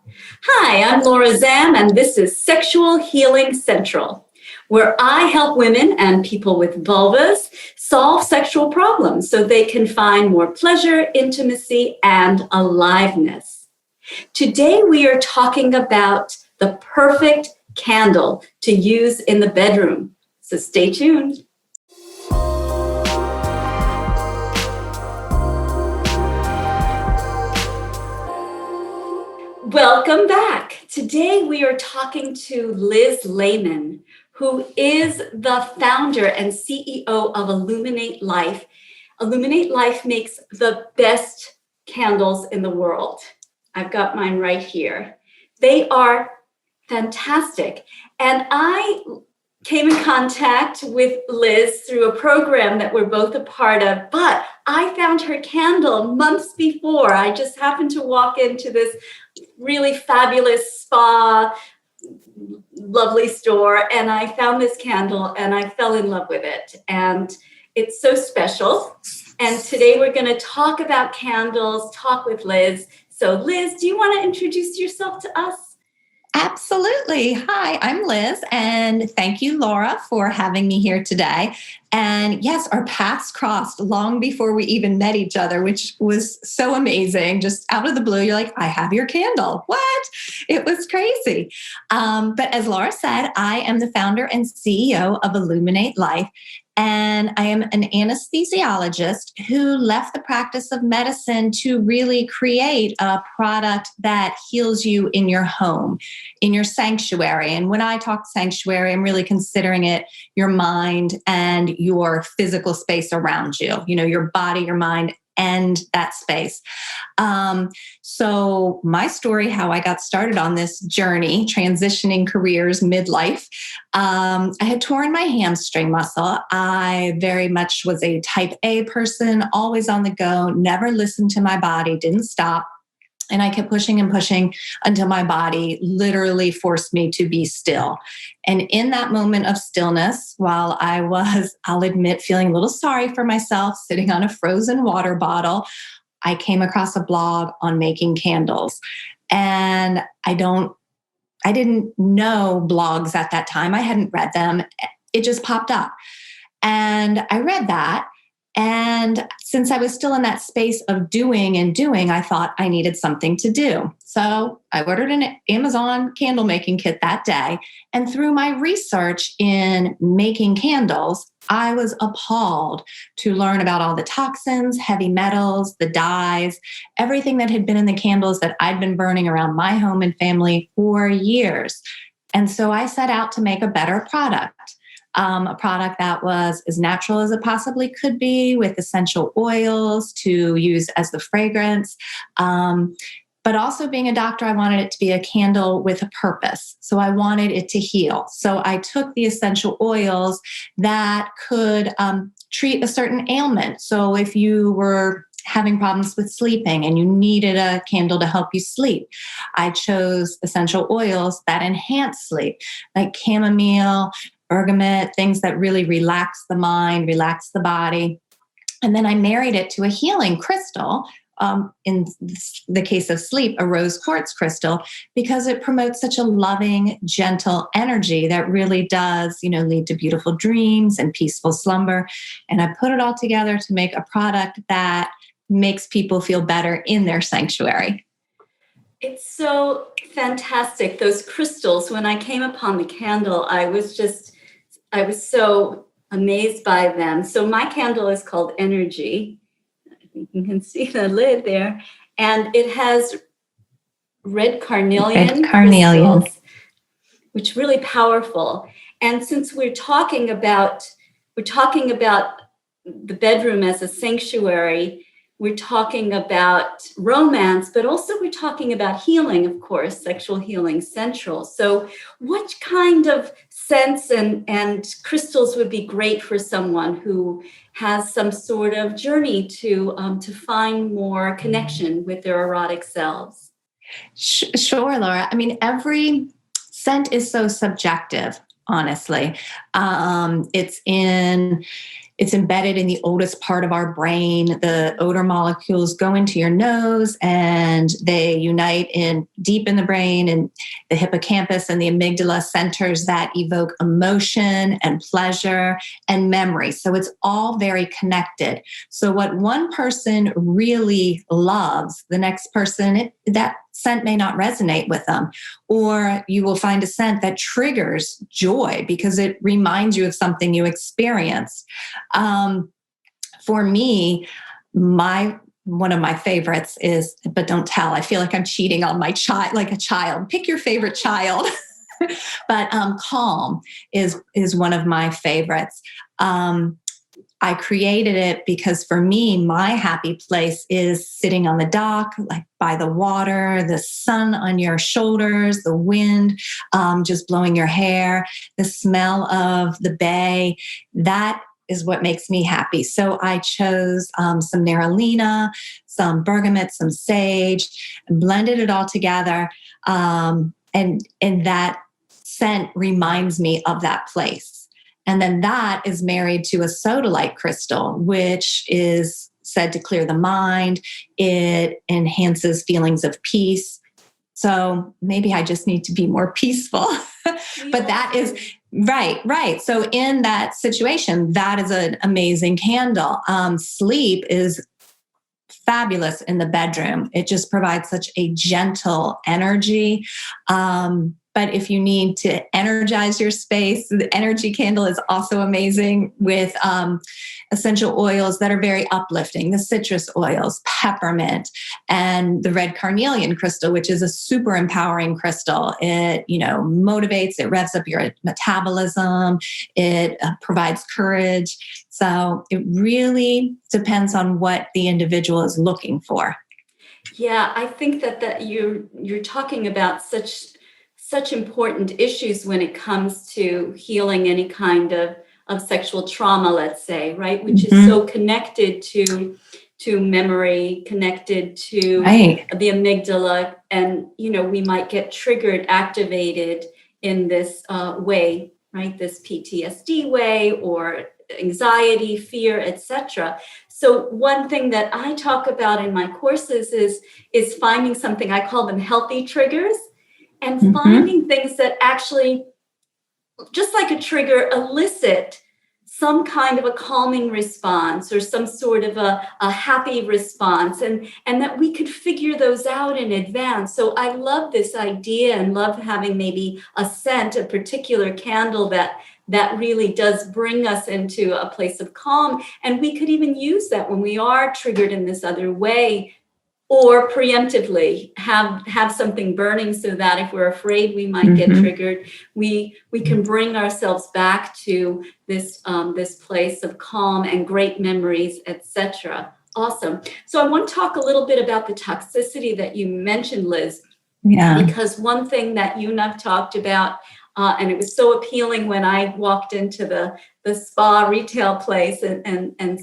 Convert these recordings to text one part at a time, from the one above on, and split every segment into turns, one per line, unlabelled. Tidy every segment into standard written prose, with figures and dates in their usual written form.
Hi, I'm Laura Zam, and this is Sexual Healing Central, where I help women and people with vulvas solve sexual problems so they can find more pleasure, intimacy, and aliveness. Today, we are talking about the perfect candle to use in the bedroom. So stay tuned. Welcome back. Today we are talking to Liz Lehman, who is the founder and CEO of Aluminate Life. Aluminate Life makes the best candles in the world. I've got mine right here. They are fantastic. And I came in contact with Liz through a program that we're both a part of, but I found her candle months before. I just happened to walk into this really fabulous spa, lovely store, and I found this candle and I fell in love with it. And it's so special. And today we're going to talk about candles, talk with Liz. So Liz, do you want to introduce yourself to us?
Absolutely. Hi, I'm Liz, and thank you, Laura, for having me here today. And yes, our paths crossed long before we even met each other, which was so amazing. Just out of the blue, you're like, I have your candle. What? It was crazy. But as Laura said, I am the founder and CEO of Illuminate Life. And I am an anesthesiologist who left the practice of medicine to really create a product that heals you in your home, in your sanctuary. And when I talk sanctuary, I'm really considering it your mind and your physical space around you, your body, your mind, and that space. So my story, how I got started on this journey, transitioning careers midlife, I had torn my hamstring muscle. I very much was a type A person, always on the go, never listened to my body, didn't stop. And I kept pushing and pushing until my body literally forced me to be still. And in that moment of stillness, while I was, I'll admit, feeling a little sorry for myself, sitting on a frozen water bottle, I came across a blog on making candles. And I didn't know blogs at that time. I hadn't read them. It just popped up. And I read that. And since I was still in that space of doing, I thought I needed something to do. So I ordered an Amazon candle making kit that day. And through my research in making candles, I was appalled to learn about all the toxins, heavy metals, the dyes, everything that had been in the candles that I'd been burning around my home and family for years. And so I set out to make a better product. A product that was as natural as it possibly could be, with essential oils to use as the fragrance. But also being a doctor, I wanted it to be a candle with a purpose. So I wanted it to heal. So I took the essential oils that could treat a certain ailment. So if you were having problems with sleeping and you needed a candle to help you sleep, I chose essential oils that enhance sleep, like chamomile, bergamot, things that really relax the mind, relax the body. And then I married it to a healing crystal, in the case of sleep, a rose quartz crystal, because it promotes such a loving, gentle energy that really does, lead to beautiful dreams and peaceful slumber. And I put it all together to make a product that makes people feel better in their sanctuary.
It's so fantastic. Those crystals, when I came upon the candle, I was so amazed by them. So my candle is called Energy. I think you can see the lid there. And it has red carnelian crystals, which is really powerful. And since we're talking about the bedroom as a sanctuary, we're talking about romance, but also we're talking about healing, of course, sexual healing central. So what kind of scents and crystals would be great for someone who has some sort of journey to find more connection with their erotic selves?
Sure, Laura. I mean, every scent is so subjective, honestly. It's in it's embedded in the oldest part of our brain. The odor molecules go into your nose and they unite in deep in the brain, and the hippocampus and the amygdala centers that evoke emotion and pleasure and memory. So it's all very connected. So what one person really loves, the next person, that scent may not resonate with them. Or you will find a scent that triggers joy because it reminds you of something you experienced. For me, one of my favorites is, but don't tell, I feel like I'm cheating on my child, like a child. Pick your favorite child. But Calm is one of my favorites. I created it because for me, my happy place is sitting on the dock, like by the water, the sun on your shoulders, the wind just blowing your hair, the smell of the bay. That is what makes me happy. So I chose some nerolina, some bergamot, some sage, and blended it all together. And that scent reminds me of that place. And then that is married to a sodalite crystal, which is said to clear the mind. It enhances feelings of peace. So maybe I just need to be more peaceful. But that is right. So in that situation, that is an amazing candle. Sleep is fabulous in the bedroom. It just provides such a gentle energy. But if you need to energize your space, the energy candle is also amazing with essential oils that are very uplifting. The citrus oils, peppermint, and the red carnelian crystal, which is a super empowering crystal. It, motivates, it revs up your metabolism, it provides courage. So it really depends on what the individual is looking for.
Yeah, I think that you're talking about such important issues when it comes to healing any kind of sexual trauma, let's say, right? Which is so connected to memory, connected to the amygdala. And, we might get triggered, activated in this way, right? This PTSD way, or anxiety, fear, etc. So one thing that I talk about in my courses is finding something, I call them healthy triggers, and finding things that actually, just like a trigger, elicit some kind of a calming response or some sort of a happy response, and that we could figure those out in advance. So I love this idea and love having maybe a scent, a particular candle that really does bring us into a place of calm. And we could even use that when we are triggered in this other way, or preemptively have something burning, so that if we're afraid we might get triggered, we can bring ourselves back to this place of calm and great memories, etc. Awesome. So I want to talk a little bit about the toxicity that you mentioned, Liz. Yeah. Because one thing that you and I've talked about, and it was so appealing when I walked into the spa retail place and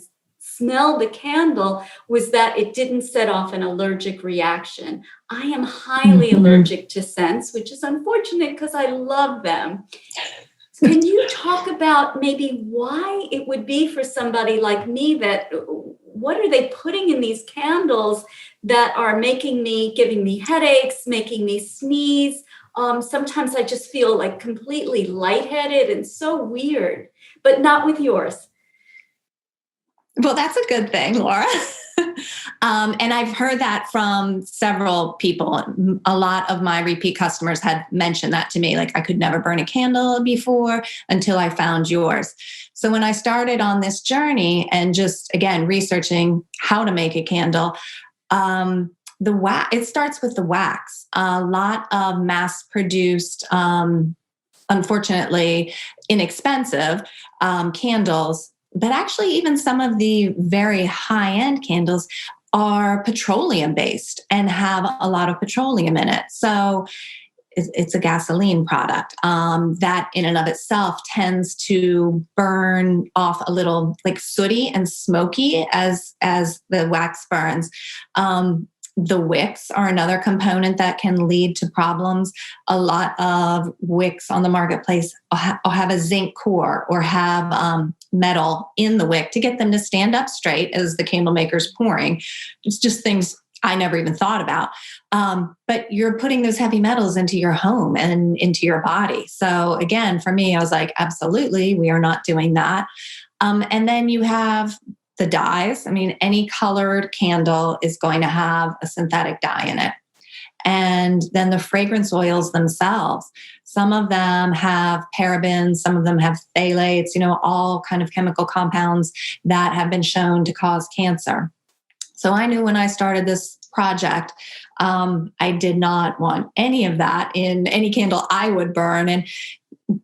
smelled the candle, was that it didn't set off an allergic reaction. I am highly allergic to scents, which is unfortunate because I love them. Can you talk about maybe why it would be for somebody like me that, what are they putting in these candles that are giving me headaches, making me sneeze? Sometimes I just feel like completely lightheaded and so weird, but not with yours.
Well, that's a good thing, Laura. And I've heard that from several people. A lot of my repeat customers had mentioned that to me, like I could never burn a candle before until I found yours. So when I started on this journey and just, again, researching how to make a candle, the wax, it starts with the wax. A lot of mass-produced, unfortunately inexpensive candles, but actually even some of the very high-end candles are petroleum-based and have a lot of petroleum in it. So it's a gasoline product that in and of itself tends to burn off a little like sooty and smoky as the wax burns. The wicks are another component that can lead to problems. A lot of wicks on the marketplace will have a zinc core or have metal in the wick to get them to stand up straight as the candle maker's pouring. It's just things I never even thought about. But you're putting those heavy metals into your home and into your body. So again, for me, I was like, absolutely, we are not doing that. And then you have the dyes. I mean, any colored candle is going to have a synthetic dye in it. And then the fragrance oils themselves, some of them have parabens, some of them have phthalates, all kind of chemical compounds that have been shown to cause cancer. So I knew when I started this project, I did not want any of that in any candle I would burn. And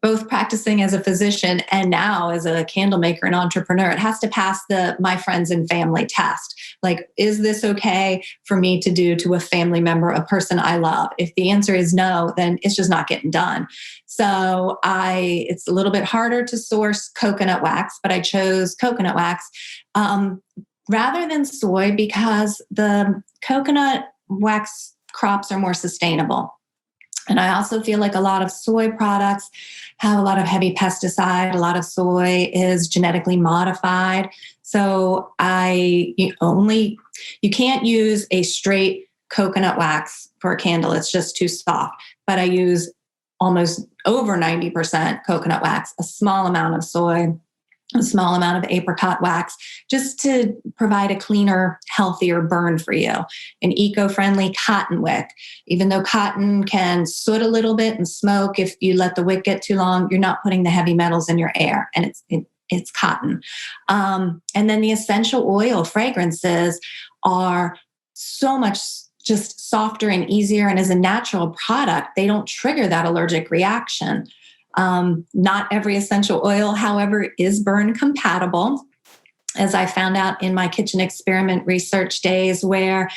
both practicing as a physician and now as a candle maker and entrepreneur, it has to pass the my friends and family test. Like, is this okay for me to do to a family member, a person I love? If the answer is no, then it's just not getting done. So it's a little bit harder to source coconut wax, but I chose coconut wax rather than soy because the coconut wax crops are more sustainable. And I also feel like a lot of soy products have a lot of heavy pesticide. A lot of soy is genetically modified. So you can't use a straight coconut wax for a candle. It's just too soft. But I use almost over 90% coconut wax, a small amount of soy, a small amount of apricot wax, just to provide a cleaner, healthier burn for you. An eco-friendly cotton wick. Even though cotton can soot a little bit and smoke, if you let the wick get too long, you're not putting the heavy metals in your air, and it's cotton. And then the essential oil fragrances are so much just softer and easier, and as a natural product, they don't trigger that allergic reaction. Not every essential oil, however, is burn compatible, as I found out in my kitchen experiment research days where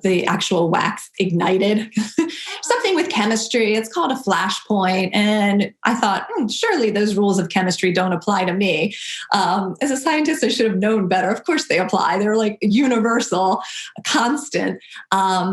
the actual wax ignited. Something with chemistry, it's called a flashpoint. And I thought, surely those rules of chemistry don't apply to me. As a scientist, I should have known better. Of course they apply. They're like universal, constant.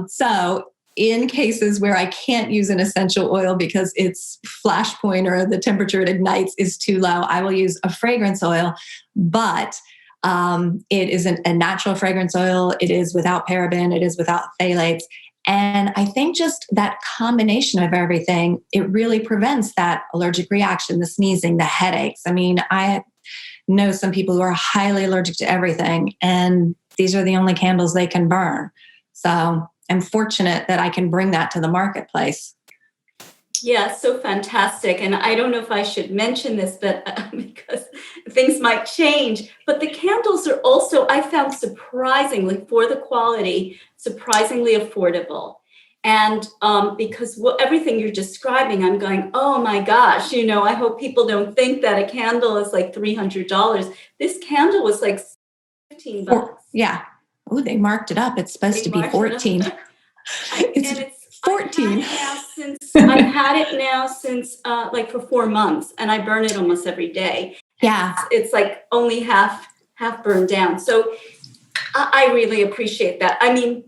So in cases where I can't use an essential oil because its flashpoint or the temperature it ignites is too low, I will use a fragrance oil. But it isn't a natural fragrance oil. It is without paraben. It is without phthalates. And I think just that combination of everything, it really prevents that allergic reaction, the sneezing, the headaches. I mean, I know some people who are highly allergic to everything, and these are the only candles they can burn. So I'm fortunate that I can bring that to the marketplace.
Yeah, so fantastic. And I don't know if I should mention this, but because things might change, but the candles are also, I found surprisingly, for the quality, surprisingly affordable. And because everything you're describing, I'm going, oh my gosh, I hope people don't think that a candle is like $300. This candle was like $15.
Yeah. Oh, they marked it up. It's supposed to be 14. It's 14.
I've had it now since like for 4 months, and I burn it almost every day.
Yeah.
It's like only half burned down. So I really appreciate that. I mean,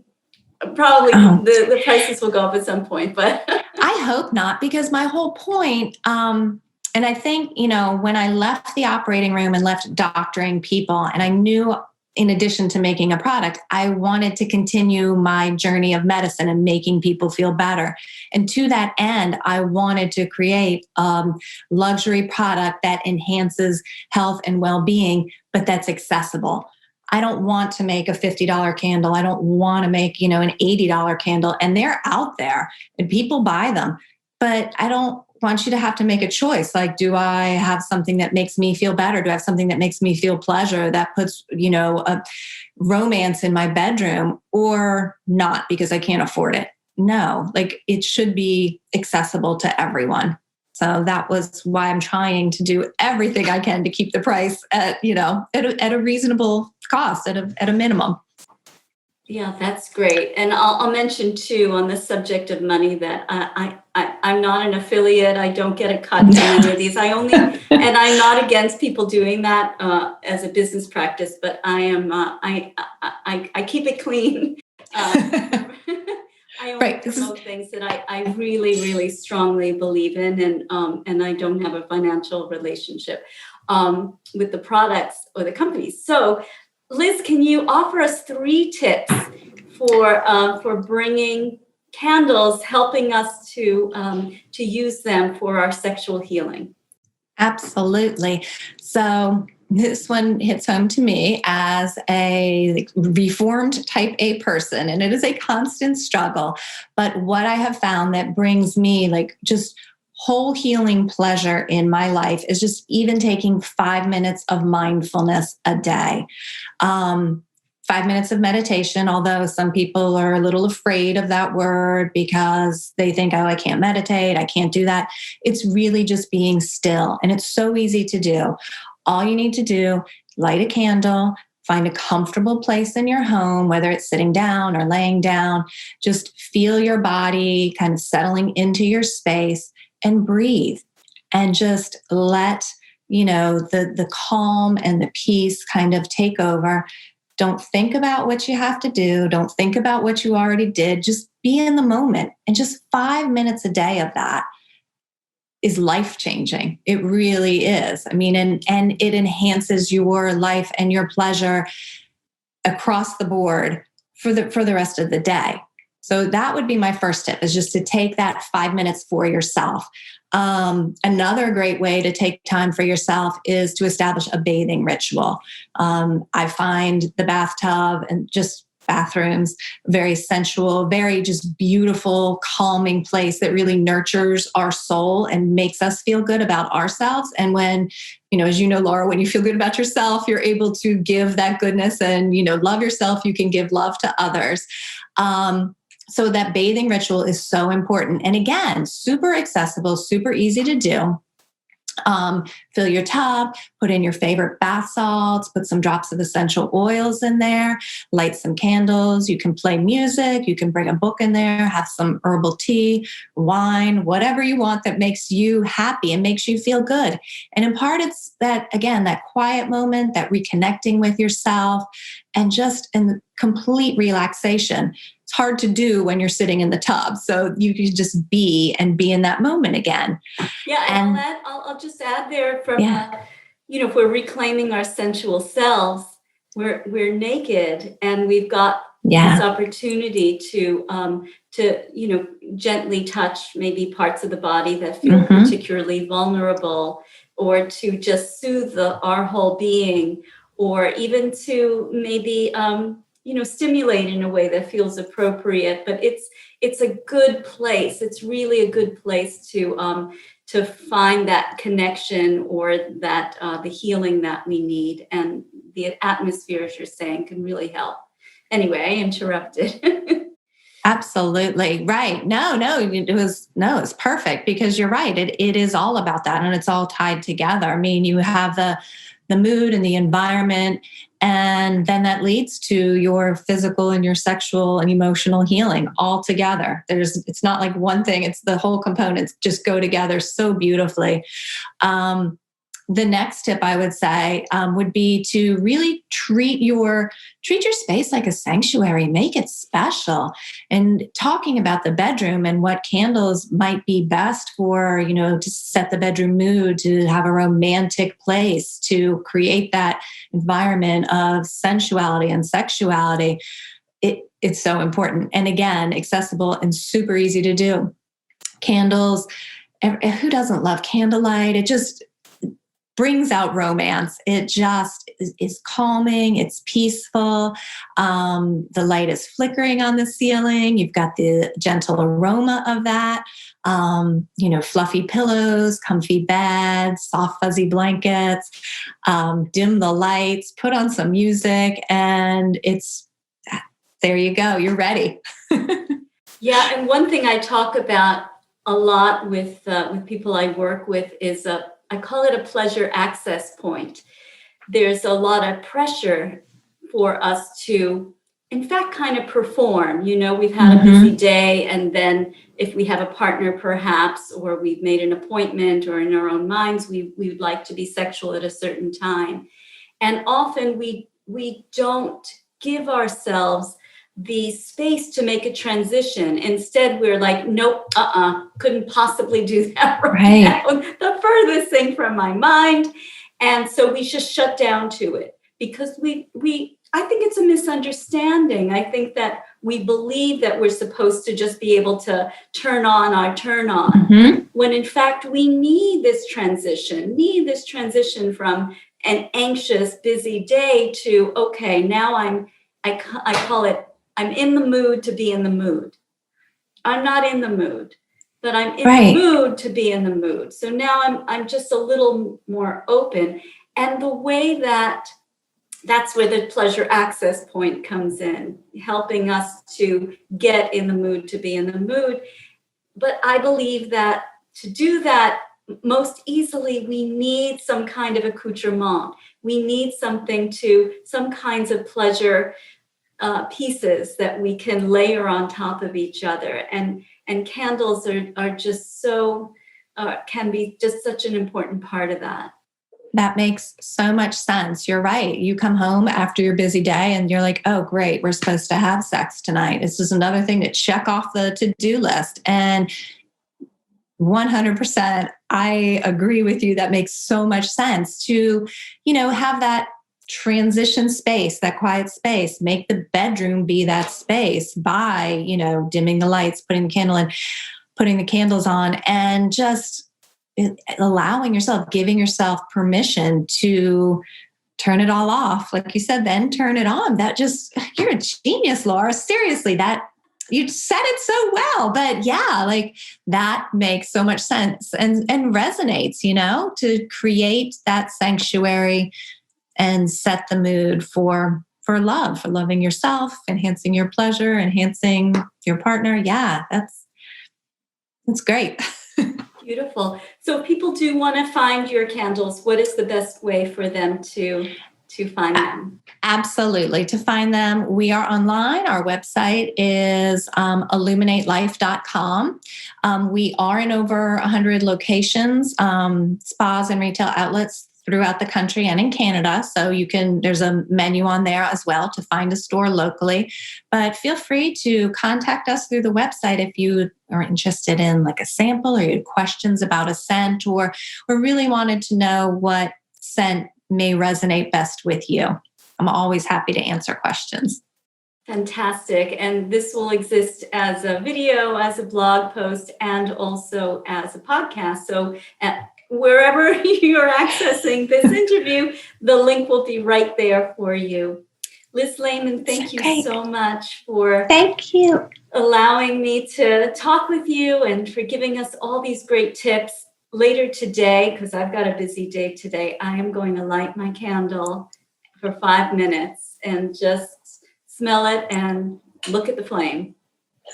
probably the prices will go up at some point, but
I hope not, because my whole point, and I think, when I left the operating room and left doctoring people, and I knew in addition to making a product, I wanted to continue my journey of medicine and making people feel better. And to that end, I wanted to create a luxury product that enhances health and well-being, but that's accessible. I don't want to make a $50 candle. I don't want to make, an $80 candle. And they're out there and people buy them. But I don't want you to have to make a choice. Like, do I have something that makes me feel better? Do I have something that makes me feel pleasure, that puts, a romance in my bedroom, or not because I can't afford it? No, like, it should be accessible to everyone. So that was why I'm trying to do everything I can to keep the price at a reasonable cost, at a minimum.
Yeah, that's great. And I'll mention too, on the subject of money, that I'm not an affiliate. I don't get a cut in any of these. And I'm not against people doing that as a business practice, but I am I keep it clean. I only
Right.
promote things that I really, really strongly believe in, and I don't have a financial relationship with the products or the companies. So, Liz, can you offer us 3 tips for bringing candles, helping us to use them for our sexual healing?
Absolutely. So this one hits home to me as a reformed type A person, and it is a constant struggle. But what I have found that brings me just whole healing pleasure in my life is just even taking 5 minutes of mindfulness a day. Um, 5 minutes of meditation, although some people are a little afraid of that word because they think, oh, I can't meditate, I can't do that. It's really just being still. And it's so easy to do. All you need to do, light a candle, find a comfortable place in your home, whether it's sitting down or laying down, just feel your body kind of settling into your space and breathe and just let, the calm and the peace kind of take over. Don't think about what you have to do. Don't think about what you already did. Just be in the moment. And just 5 minutes a day of that is life changing. It really is. I mean, and it enhances your life and your pleasure across the board for the rest of the day. So that would be my first tip, is just to take that 5 minutes for yourself. Another great way to take time for yourself is to establish a bathing ritual. I find the bathtub and just bathrooms very sensual, very just beautiful, calming place that really nurtures our soul and makes us feel good about ourselves. And when, as you know, Laura, when you feel good about yourself, you're able to give that goodness and, love yourself. You can give love to others. So that bathing ritual is so important. And again, super accessible, super easy to do. Fill your tub, put in your favorite bath salts, put some drops of essential oils in there, light some candles. You can play music. You can bring a book in there, have some herbal tea, wine, whatever you want that makes you happy and makes you feel good. And in part, it's that, again, that quiet moment, that reconnecting with yourself, and just in the complete relaxation. It's hard to do when you're sitting in the tub. So you can just be in that moment again.
Yeah,
And
I'll just add there from
yeah,
if we're reclaiming our sensual selves, we're naked, and we've got this
yeah.
opportunity to gently touch maybe parts of the body that feel
Hmm.
particularly vulnerable, or to just soothe our whole being, or even to maybe stimulate in a way that feels appropriate. But it's a good place. It's really a good place to find that connection, or that the healing that we need. And the atmosphere, as you're saying, can really help. Anyway, I interrupted.
Absolutely. Right. No, it's perfect, because you're right. It is all about that, and it's all tied together. I mean, you have the mood and the environment, and then that leads to your physical and your sexual and emotional healing all together. It's not like one thing, it's the whole components just go together so beautifully. The next tip I would say would be to really treat your space like a sanctuary, make it special. And talking about the bedroom and what candles might be best for, to set the bedroom mood, to have a romantic place, to create that environment of sensuality and sexuality. It's so important. And again, accessible and super easy to do. Candles, who doesn't love candlelight? It just brings out romance. It just is calming. It's peaceful. The light is flickering on the ceiling. You've got the gentle aroma of that. Fluffy pillows, comfy beds, soft fuzzy blankets. Dim the lights, put on some music, and there you go. You're ready.
Yeah, and one thing I talk about a lot with people I work with is I call it a pleasure access point. There's a lot of pressure for us to, in fact, kind of perform. We've had a busy day, and then if we have a partner, perhaps, or we've made an appointment, or in our own minds, we would like to be sexual at a certain time. And often we don't give ourselves the space to make a transition. Instead, we're like, nope, couldn't possibly do that right now. The furthest thing from my mind. And so we just shut down to it because I think it's a misunderstanding. I think that we believe that we're supposed to just be able to turn on our turn on, when in fact we need this transition from an anxious, busy day to, okay, now I call it, I'm in the mood to be in the mood. I'm not in the mood, but I'm in the mood to be in the mood. So now I'm just a little more open. And the way that's where the pleasure access point comes in, helping us to get in the mood to be in the mood. But I believe that to do that most easily, we need some kind of accoutrement. We need some kinds of pleasure pieces that we can layer on top of each other. And candles are just can be just such an important part of that.
That makes so much sense. You're right. You come home after your busy day and you're like, oh, great, we're supposed to have sex tonight. This is another thing to check off the to-do list. And 100%, I agree with you. That makes so much sense to, have that transition space, that quiet space, make the bedroom be that space by, dimming the lights, putting the candle in, putting the candles on, and just allowing yourself, giving yourself permission to turn it all off. Like you said, then turn it on. You're a genius, Laura. Seriously, you said it so well, but yeah, like that makes so much sense and resonates, to create that sanctuary and set the mood for love, for loving yourself, enhancing your pleasure, enhancing your partner. Yeah, that's great.
Beautiful. So if people do want to find your candles, what is the best way for them to find them?
Absolutely. To find them, we are online. Our website is illuminatelife.com. We are in over 100 locations, spas and retail outlets throughout the country and in Canada. So there's a menu on there as well to find a store locally. But feel free to contact us through the website if you are interested in like a sample, or you had questions about a scent, or really wanted to know what scent may resonate best with you. I'm always happy to answer questions.
Fantastic. And this will exist as a video, as a blog post, and also as a podcast. So wherever you're accessing this interview, the link will be right there for you. Liz Lehman, thank you so much for allowing me to talk with you and for giving us all these great tips. Later today, because I've got a busy day today, I am going to light my candle for 5 minutes and just smell it and look at the flame.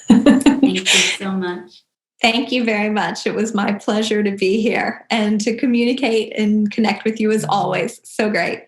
Thank you so much.
Thank you very much. It was my pleasure to be here and to communicate and connect with you as always. So great.